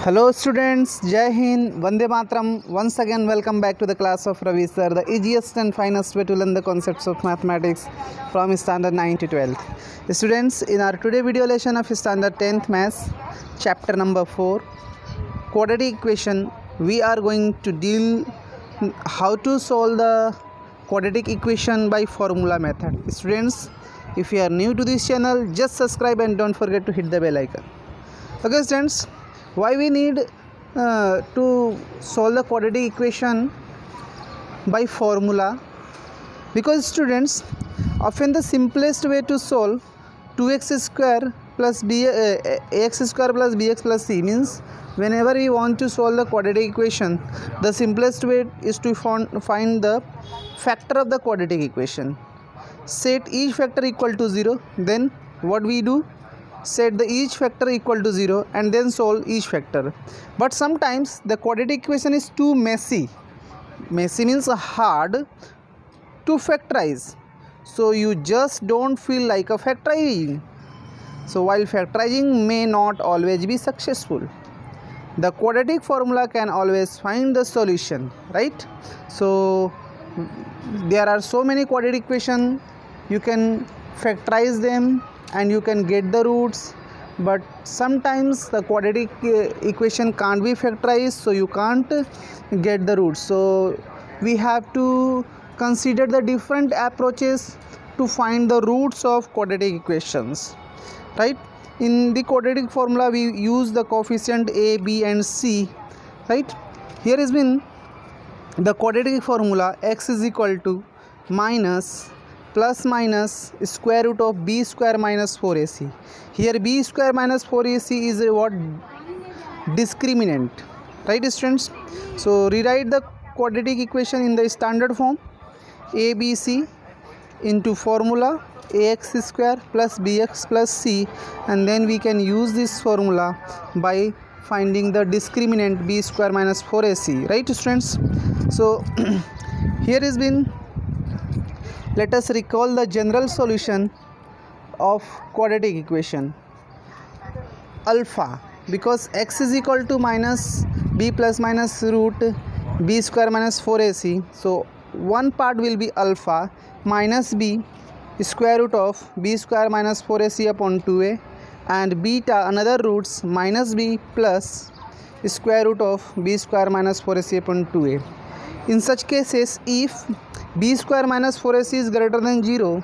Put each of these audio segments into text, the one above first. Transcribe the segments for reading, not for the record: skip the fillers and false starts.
Hello students, Jai Hind, Vande Mataram. Once again welcome back to the class of Ravi sir, the easiest and finest way to learn the concepts of mathematics from standard 9 to 12. Students, in our today video lesson of standard 10th maths, chapter number 4, quadratic equation, we are going to deal how to solve the quadratic equation by formula method. Students, if you are new to this channel, just subscribe and don't forget to hit the bell icon. Okay students, why we need to solve the quadratic equation by formula? Because students, often the simplest way to solve 2x square plus ax square plus bx plus c means whenever we want to solve the quadratic equation, the simplest way is to find the factor of the quadratic equation. Set each factor equal to 0, then what we do? Set the each factor equal to 0 and then solve each factor. But sometimes the quadratic equation is too messy. Messy means hard to factorize. So you just don't feel like a factorizing. So while factorizing may not always be successful, the quadratic formula can always find the solution, right? So there are so many quadratic equations, you can factorize them and you can get the roots, but sometimes the quadratic equation can't be factorized, so you can't get the roots. So we have to consider the different approaches to find the roots of quadratic equations, right? In the quadratic formula we use the coefficient a, b and c, right? Here has been the quadratic formula: x is equal to minus plus minus square root of b square minus 4ac. Here b square minus 4ac is a what? Discriminant, right students? So rewrite the quadratic equation in the standard form: abc into formula ax square plus bx plus c, and then we can use this formula by finding the discriminant b square minus 4ac, right students? So here has been, let us recall the general solution of quadratic equation. Alpha, because x is equal to minus b plus minus root b square minus 4ac, so one part will be alpha minus b square root of b square minus 4ac upon 2a, and beta another roots minus b plus square root of b square minus 4ac upon 2a. In such cases, if b square minus 4ac is greater than 0,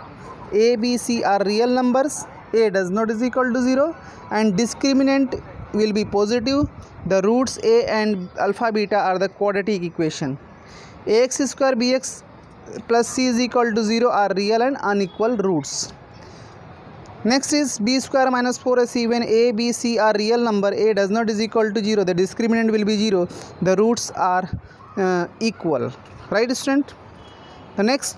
a, b, c are real numbers, a does not is equal to 0, and discriminant will be positive, the roots a and alpha beta are the quadratic equation. Ax square bx plus c is equal to 0 are real and unequal roots. Next is b square minus 4ac. When a, b, c are real number, a does not is equal to 0, the discriminant will be 0, the roots are equal, right student? The next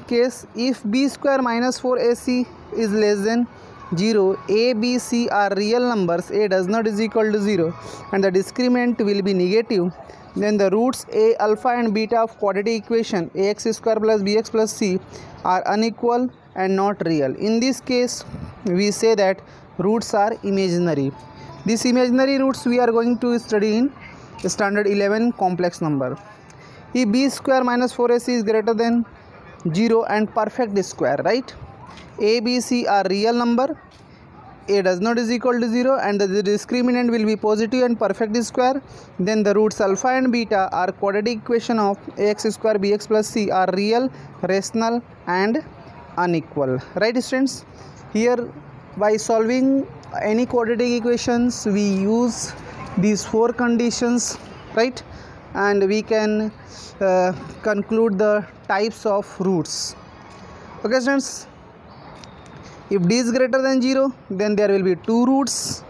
case, if b square minus 4ac is less than 0, a, b, c are real numbers, a does not is equal to 0 and the discriminant will be negative, then the roots a, alpha and beta of quadratic equation ax square plus bx plus c are unequal and not real. In this case we say that roots are imaginary. These imaginary roots we are going to study in standard 11 complex number. If b square minus 4ac is greater than 0 and perfect square, right? A, b, c are real number, a does not is equal to 0 and the discriminant will be positive and perfect square, then the roots alpha and beta are quadratic equation of ax square bx plus c are real, rational and unequal, right students? Here by solving any quadratic equations we use these four conditions, right? And we can conclude the types of roots. Okay students, if d is greater than 0, then there will be two roots,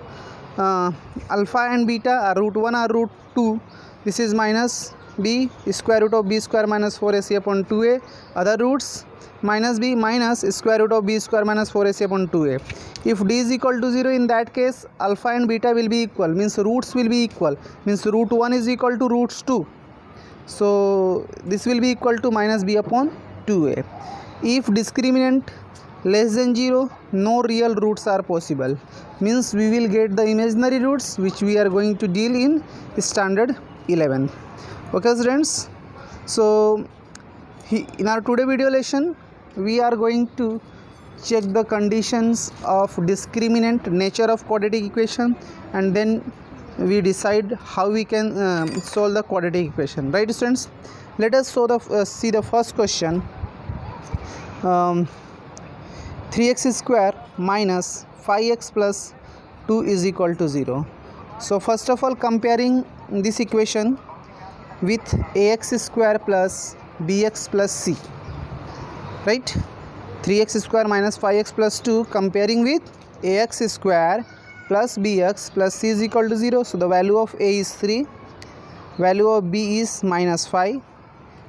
alpha and beta are root 1 or root 2. This is minus b square root of b square minus 4ac upon 2a. Other roots minus b minus square root of b square minus 4ac upon 2a. If d is equal to 0, in that case alpha and beta will be equal, means roots will be equal, means root 1 is equal to roots 2. So this will be equal to minus b upon 2a. If discriminant less than 0, no real roots are possible. Means we will get the imaginary roots which we are going to deal in standard 11. Okay students, so in our today video lesson we are going to check the conditions of discriminant, nature of quadratic equation, and then we decide how we can solve the quadratic equation. Right students, let us see the first question. 3x square minus 5x plus 2 is equal to 0. So first of all, comparing this equation with ax square plus bx plus c, right? 3x square minus 5x plus 2 comparing with ax square plus bx plus c is equal to 0. So the value of a is 3, value of b is minus 5,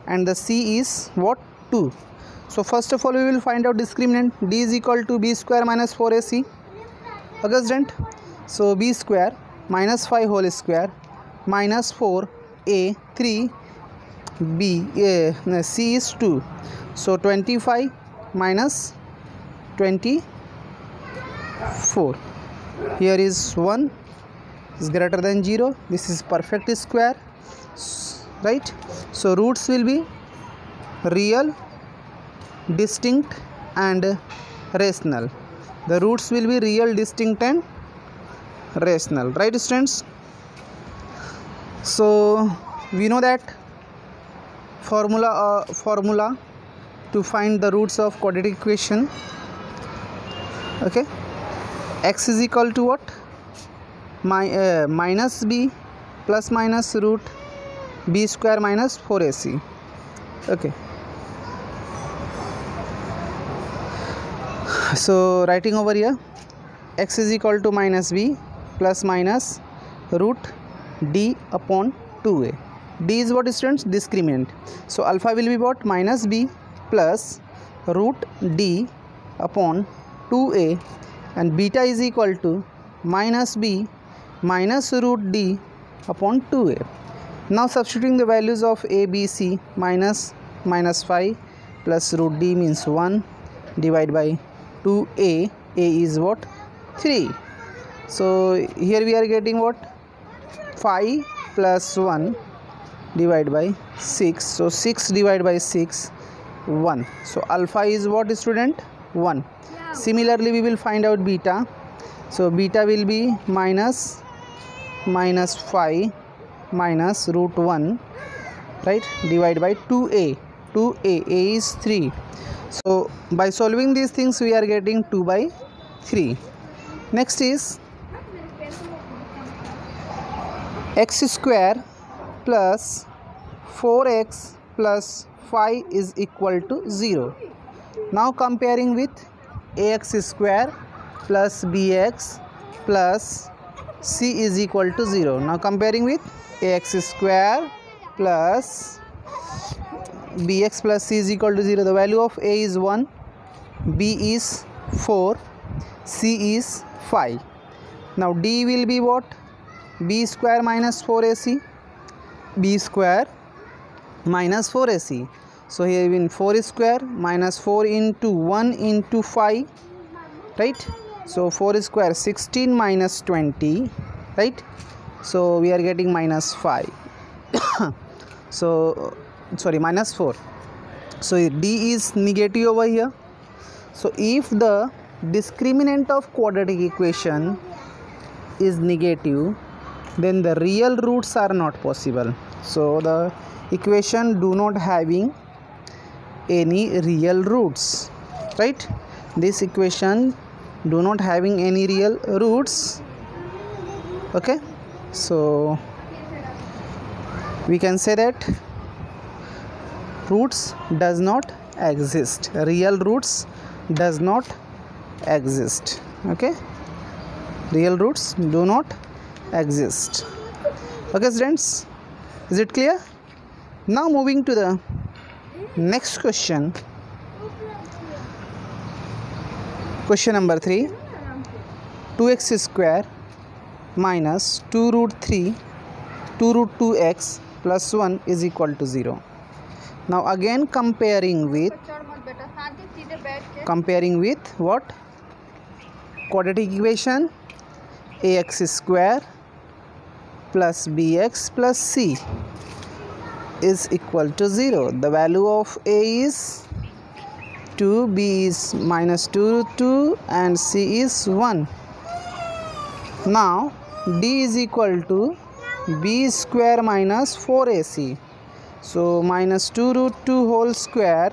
and the c is what? 2. So first of all we will find out discriminant. D is equal to b square minus 4ac. Okay student, so b square minus 5 whole square minus 4a 3 b c is 2. So 25 minus 24. Here is 1 is greater than 0. This is perfect square, right? So roots will be real, distinct and rational. The roots will be real, distinct and rational, right students? So we know that formula to find the roots of quadratic equation. Okay, x is equal to what? Minus b plus minus root b square minus 4ac. Okay, so writing over here, x is equal to minus b plus minus root d upon 2a. D is what students? Discriminant. So alpha will be what? Minus b plus root d upon 2a, and beta is equal to minus b minus root d upon 2a. Now substituting the values of a, b, c, minus 5 plus root d means 1 divided by 2a, a is what? 3. So here we are getting what? 5 plus 1 divided by 6. So 6 divided by 6, 1. So alpha is what student? 1. Similarly we will find out beta. So beta will be minus 5 minus root 1, right, divided by 2a. A is 3. So by solving these things we are getting 2 by 3. Next is x square plus 4x plus 5 is equal to 0. Now comparing with ax square plus bx plus c is equal to 0. Now comparing with ax square plus bx plus c is equal to 0. The value of a is 1, b is 4, c is 5. Now d will be what? B square minus 4ac. B square minus 4ac. So here in 4 square minus 4 into 1 into 5, right? So 4 square 16 minus 20, right? So we are getting minus 5. So sorry, minus 4. So d is negative over here. So if the discriminant of quadratic equation is negative, then the real roots are not possible. So the equation do not having any real roots, right? This equation do not having any real roots. Okay, so we can say that roots does not exist. Real roots does not exist. Okay, real roots do not exist. Okay students, is it clear? Now moving to the next question. Question number 3. 2x square minus 2 root 3 2 root 2x plus 1 is equal to 0. Now again comparing with comparing with what? Quadratic equation ax square plus bx plus c is equal to 0. The value of a is 2, b is minus 2 root 2 and c is 1. Now d is equal to b square minus 4ac. So minus 2 root 2 whole square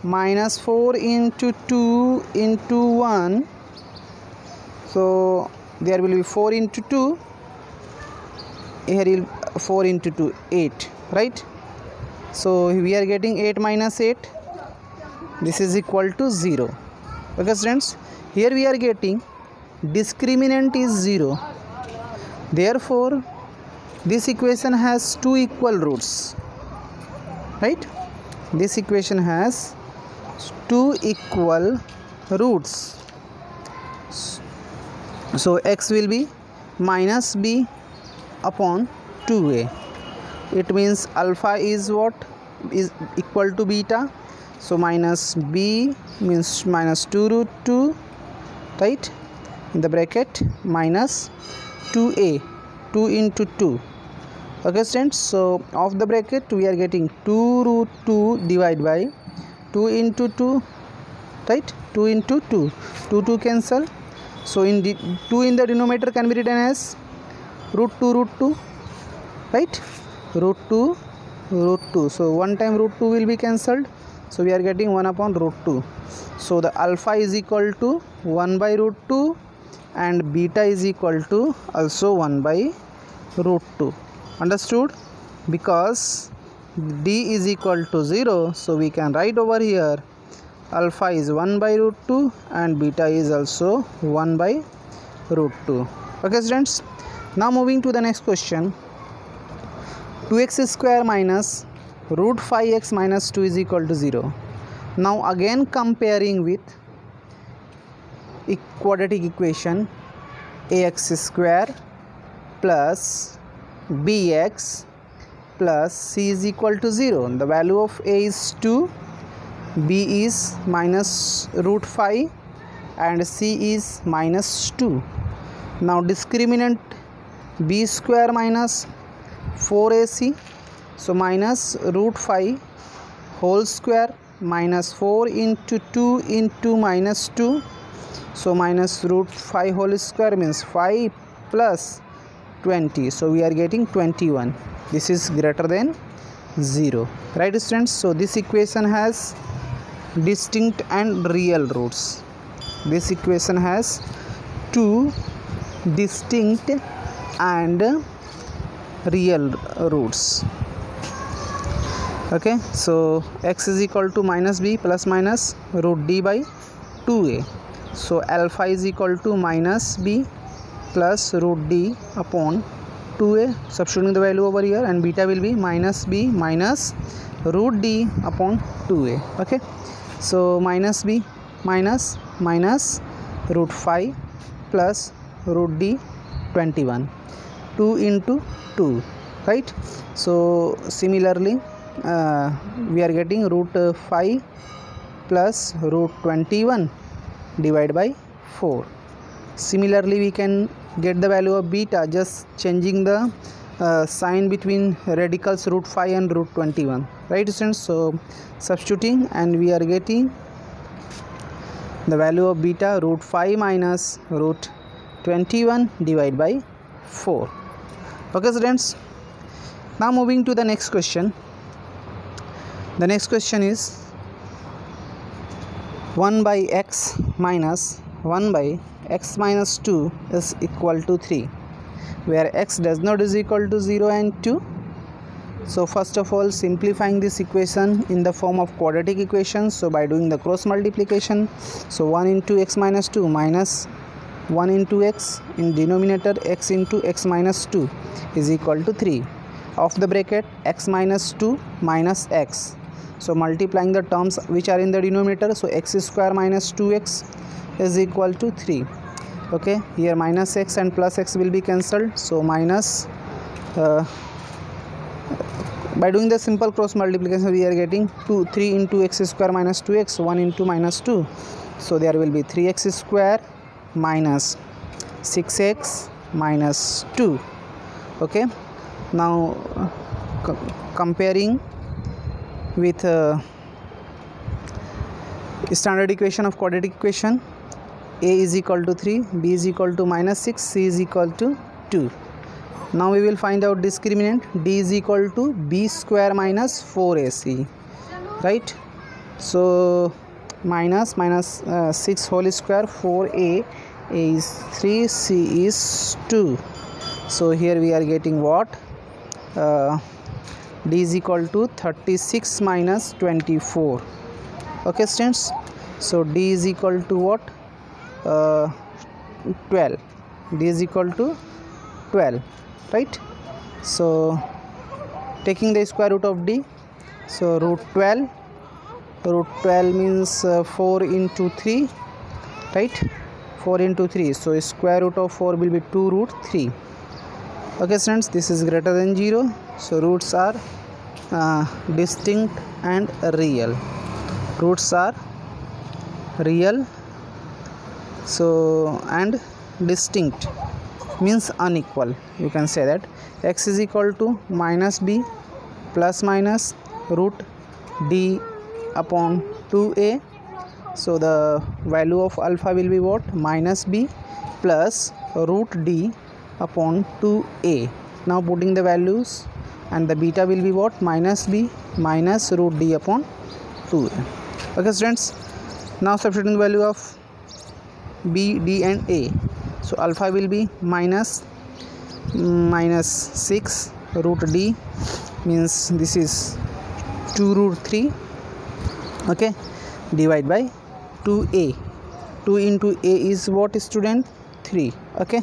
minus 4 into 2 into 1. So there will be 4 into 2. Here will 4 into 2, 8, right? So we are getting 8 minus 8. This is equal to 0. Okay students, here we are getting discriminant is 0. Therefore this equation has two equal roots, right? This equation has two equal roots. So x will be minus b upon 2a. It means alpha is what? Is equal to beta. So minus b means minus 2 root 2, right? In the bracket minus 2a, 2 into 2. Okay students, so of the bracket we are getting 2 root 2 divided by 2 into 2, right? 2 into 2, 2 cancel. So in the 2 in the denominator can be written as root 2, right? Root 2, root 2. So one time root 2 will be cancelled. So we are getting 1 upon root 2. So the alpha is equal to 1 by root 2 and beta is equal to also 1 by root 2. Understood? Because d is equal to 0, so we can write over here alpha is 1 by root 2 and beta is also 1 by root 2. Okay students, now moving to the next question. 2x square minus root 5x minus 2 is equal to 0. Now again comparing with quadratic equation ax square plus bx plus c is equal to 0. The value of a is 2, b is minus root 5 and c is minus 2. Now discriminant b square minus 4ac. So minus root 5 whole square minus 4 into 2 into minus 2. So minus root 5 whole square means 5 plus 20. So we are getting 21. This is greater than 0. Right students? So this equation has distinct and real roots. This equation has two distinct and real roots. Okay, so x is equal to minus b plus minus root d by 2a. So alpha is equal to minus b plus root d upon 2a, substituting the value over here, and beta will be minus b minus root d upon 2a. Okay, so minus b minus root 5 plus root d 21, 2 into 2, right? So similarly we are getting root 5 plus root 21 divided by 4. Similarly we can get the value of beta just changing the sign between radicals root 5 and root 21, right students? So substituting, and we are getting the value of beta root 5 minus root 21 divided by 4. Okay students, now moving to the next question. The next question is 1 by x minus 1 by x minus 2 is equal to 3, where x does not is equal to 0 and 2. So first of all, simplifying this equation in the form of quadratic equation. So by doing the cross multiplication, so 1 into x minus 2 minus 1 into x in denominator x into x minus 2 is equal to 3. Of the bracket x minus 2 minus x. So multiplying the terms which are in the denominator, so x square minus 2x is equal to 3. Okay, here minus x and plus x will be cancelled. So minus By doing the simple cross multiplication, we are getting 3 into x square minus 2x, 1 into minus 2. So there will be 3x square minus 6x minus 2. Okay, now comparing with standard equation of quadratic equation, a is equal to 3, b is equal to minus 6, c is equal to 2. Now we will find out discriminant. D is equal to b square minus 4ac, right? So minus 6 whole square, 4a is 3, c is 2. So here we are getting what? D is equal to 36 minus 24. Okay students, so D is equal to what? 12. D is equal to 12, right? So taking the square root of D, so root 12 means 4 into 3, right? 4 into 3, so square root of 4 will be 2 root 3. Okay students, this is greater than 0, so roots are distinct and real. Roots are real, so and distinct means unequal, you can say that. X is equal to minus b plus minus root d upon 2a, so the value of alpha will be what? Minus b plus root d upon 2a. Now putting the values, and the beta will be what? Minus b minus root d upon 2a. Okay students, now substituting the value of b, d and a. So alpha will be minus 6 root d, means this is 2 root 3, okay, divide by 2a. 2 into a is what student? 3. Okay,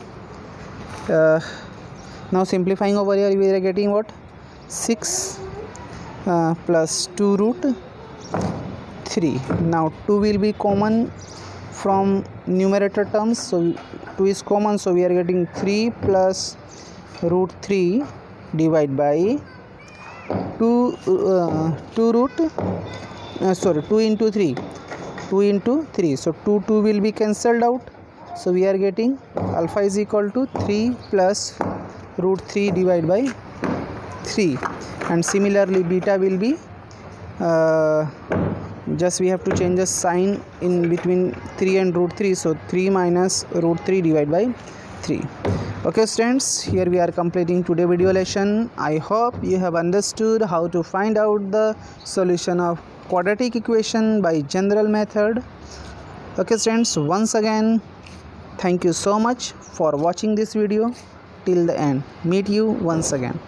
now simplifying over here, we are getting what? 6 plus 2 root 3. Now 2 will be common from numerator terms, so 2 is common, so we are getting 3 plus root 3 divided by 2 into 3, 2 into 3, so 2 will be cancelled out, so we are getting alpha is equal to 3 plus root 3 divided by 3. And similarly beta will be just we have to change the sign in between 3 and root 3, so 3 minus root 3 divided by 3. Okay students, here we are completing today's video lesson. I hope you have understood how to find out the solution of quadratic equation by general method. Okay students, once again thank you so much for watching this video till the end. Meet you once again.